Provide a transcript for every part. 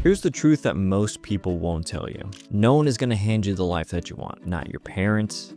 Here's the truth that most people won't tell you. No one is going to hand you the life that you want. Not your parents,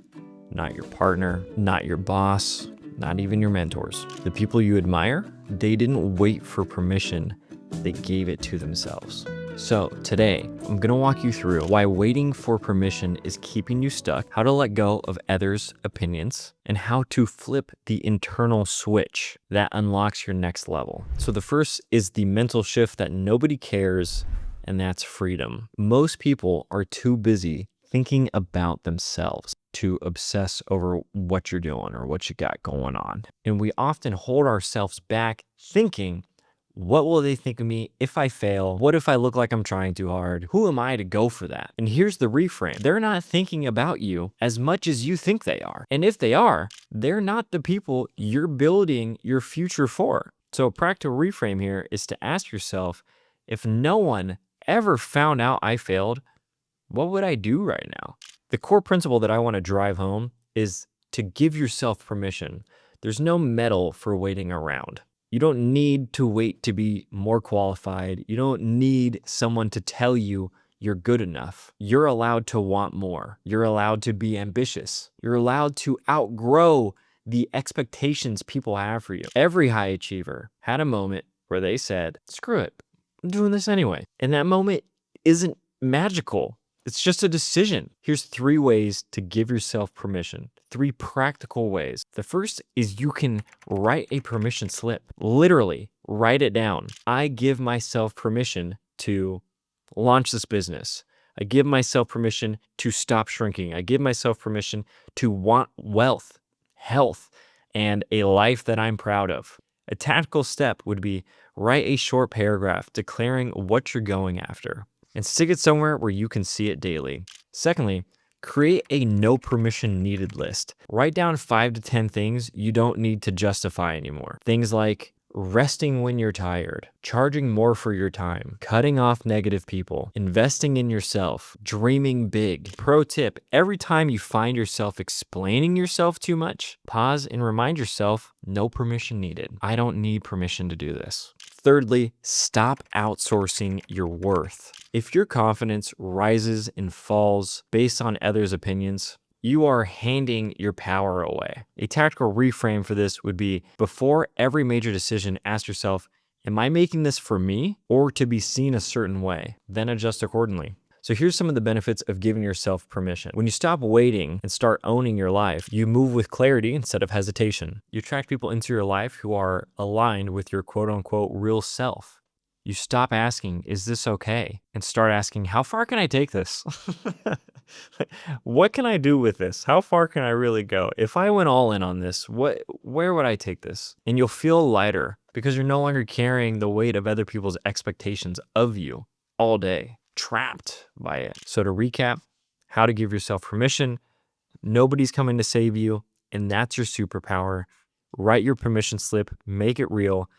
not your partner, not your boss, not even your mentors. The people you admire, they didn't wait for permission, they gave it to themselves. So today, I'm gonna walk you through why waiting for permission is keeping you stuck, how to let go of others' opinions, and how to flip the internal switch that unlocks your next level. So the first is the mental shift that nobody cares, and that's freedom. Most people are too busy thinking about themselves to obsess over what you're doing or what you got going on. And we often hold ourselves back thinking, what will they think of me if I fail? What if I look like I'm trying too hard? Who am I to go for that? And here's the reframe. They're not thinking about you as much as you think they are. And if they are, they're not the people you're building your future for. So a practical reframe here is to ask yourself, if no one ever found out I failed, what would I do right now? The core principle that I want to drive home is to give yourself permission. There's no medal for waiting around. You don't need to wait to be more qualified. You don't need someone to tell you you're good enough. You're allowed to want more. You're allowed to be ambitious. You're allowed to outgrow the expectations people have for you. Every high achiever had a moment where they said, screw it, I'm doing this anyway. And that moment isn't magical. It's just a decision. Here's 3 ways to give yourself permission. 3 practical ways. The first is you can write a permission slip. Literally, write it down. I give myself permission to launch this business. I give myself permission to stop shrinking. I give myself permission to want wealth, health, and a life that I'm proud of. A tactical step would be write a short paragraph declaring what you're going after, and stick it somewhere where you can see it daily. Secondly, create a no permission needed list. Write down 5 to 10 things you don't need to justify anymore. Things like resting when you're tired, charging more for your time, cutting off negative people, investing in yourself, dreaming big. Pro tip, every time you find yourself explaining yourself too much, pause and remind yourself, no permission needed. I don't need permission to do this. Thirdly, stop outsourcing your worth. If your confidence rises and falls based on others' opinions, you are handing your power away. A tactical reframe for this would be, before every major decision, ask yourself, am I making this for me or to be seen a certain way? Then adjust accordingly. So here's some of the benefits of giving yourself permission. When you stop waiting and start owning your life, you move with clarity instead of hesitation. You attract people into your life who are aligned with your quote unquote real self. You stop asking, is this okay? And start asking, how far can I take this? What can I do with this? How far can I really go? If I went all in on this, where would I take this? And you'll feel lighter because you're no longer carrying the weight of other people's expectations of you all day, trapped by it. So to recap, how to give yourself permission. Nobody's coming to save you, and that's your superpower. Write your permission slip, make it real.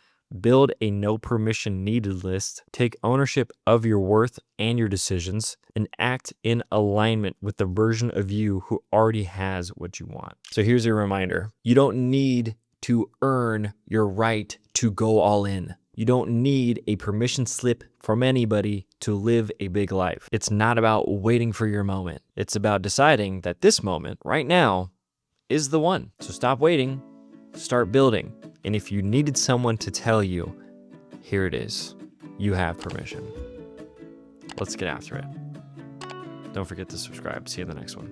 Build a no permission needed list, take ownership of your worth and your decisions, and act in alignment with the version of you who already has what you want. So here's a reminder. You don't need to earn your right to go all in. You don't need a permission slip from anybody to live a big life. It's not about waiting for your moment. It's about deciding that this moment right now is the one. So stop waiting, start building. And if you needed someone to tell you, here it is. You have permission. Let's get after it. Don't forget to subscribe. See you in the next one.